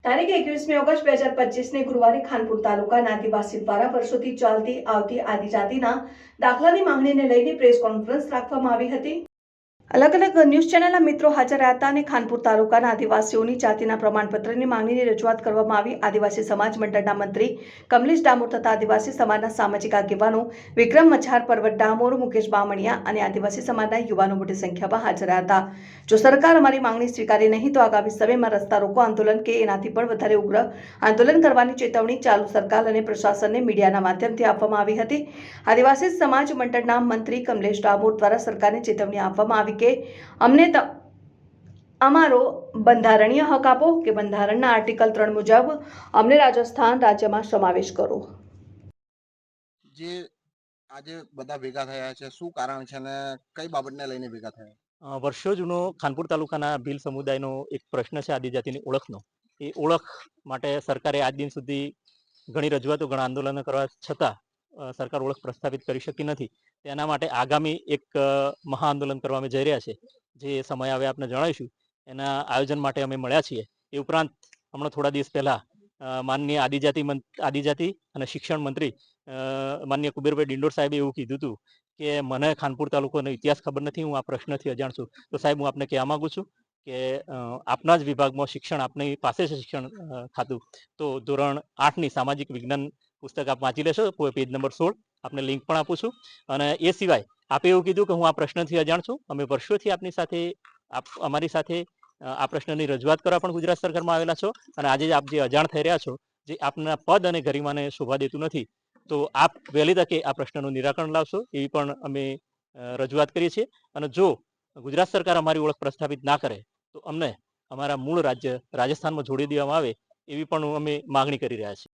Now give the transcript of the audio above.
તારીખ 21મી ઓગસ્ટ 2025ને ગુરુવારે ખાનપુર તાલુકાના આદિવાસી દ્વારા વર્ષોથી ચાલતી આવતી આદિજાતિના દાખલાની માંગણીને લઈને પ્રેસ કોન્ફરન્સ રાખવામાં આવી હતી। અલગ અલગ ન્યૂઝ ચેનલના મિત્રો હાજર રહ્યા હતા અને ખાનપુર તાલુકાના આદિવાસીઓની જાતિના પ્રમાણપત્રની માંગણીની રજૂઆત કરવામાં આવી। આદિવાસી સમાજ મંડળના મંત્રી કમલેશ ડામોર તથા આદિવાસી સમાજના સામાજિક આગેવાનો વિક્રમ મચ્છાર, પર્વત ડામોર, મુકેશ બામણિયા અને આદિવાસી સમાજના યુવાનો મોટી સંખ્યામાં હાજર રહ્યા હતા। જો સરકાર અમારી માંગણી સ્વીકારે નહીં તો આગામી સમયમાં રસ્તા રોકો આંદોલન કે એનાથી પણ વધારે ઉગ્ર આંદોલન કરવાની ચેતવણી ચાલુ સરકાર અને પ્રશાસનને મીડિયાના માધ્યમથી આપવામાં આવી હતી। આદિવાસી સમાજ મંડળના મંત્રી કમલેશ ડામોર દ્વારા સરકારને ચેતવણી આપવામાં આવી કે અમને અમારો બંધારણીય હક આપો કે બંધારણના આર્ટિકલ 3 મુજબ અમને રાજસ્થાન રાજ્યમાં સમાવેશ કરો। જે આજે બધા ભેગા થયા છે, શું કારણ છે અને કઈ બાબતને લઈને ભેગા થયા? વર્ષો જૂનો ખાનપુર તાલુકાના ભીલ સમુદાયનો એક પ્રશ્ન છે આદિજાતિની ઓળખનો। એ ઓળખ માટે સરકારે આજ દિન સુધી ઘણી રજૂઆતો, ઘણા આંદોલનો કરવા છતાં સરકાર ઓળખ પ્રસ્થાપિત કરી શકી નથી। તેના માટે આગામી એક મહા આંદોલન કરવા અમે જઈ રહ્યા છે, જે સમય આવે આપને જણાવીશું। એના આયોજન માટે અમે મળ્યા છીએ। એ ઉપરાંત હમણાં થોડા દિવસ પહેલા માનનીય આદિજાતિ અને શિક્ષણ મંત્રી માનનીય કુબેરભાઈ ડિંડોર સાહેબે એવું કીધું હતું કે મને ખાનપુર તાલુકાનો ઇતિહાસ ખબર નથી, હું આ પ્રશ્નથી અજાણ છું। તો સાહેબ, હું આપને કહેવા માંગુ છું કે આપના જ વિભાગમાં શિક્ષણ, આપની પાસે છે શિક્ષણ ખાતું, તો ધોરણ 8ની સામાજિક વિજ્ઞાન પુસ્તક આપ વાંચી લેશો, પેજ નંબર 16 આપને લિંક પણ આપું છું। અને એ સિવાય આપે એવું કીધું કે હું આ પ્રશ્નથી અજાણ છું। અમે વર્ષોથી આપની સાથે, અમારી સાથે આ પ્રશ્નની રજૂઆત કરવા પણ ગુજરાત સરકારમાં આવેલા છો, અને આજે આપ જે અજાણ થઈ રહ્યા છો, જે આપના પદ અને ગરિમાને શોભા દેતું નથી, તો આપ વહેલી તકે આ પ્રશ્નનું નિરાકરણ લાવશો એવી પણ અમે રજૂઆત કરીએ છીએ। અને જો ગુજરાત સરકાર અમારી ઓળખ પ્રસ્થાપિત ના કરે તો અમને અમારા મૂળ રાજ્ય રાજસ્થાનમાં જોડી દેવામાં આવે એવી પણ અમે માગણી કરી રહ્યા છીએ।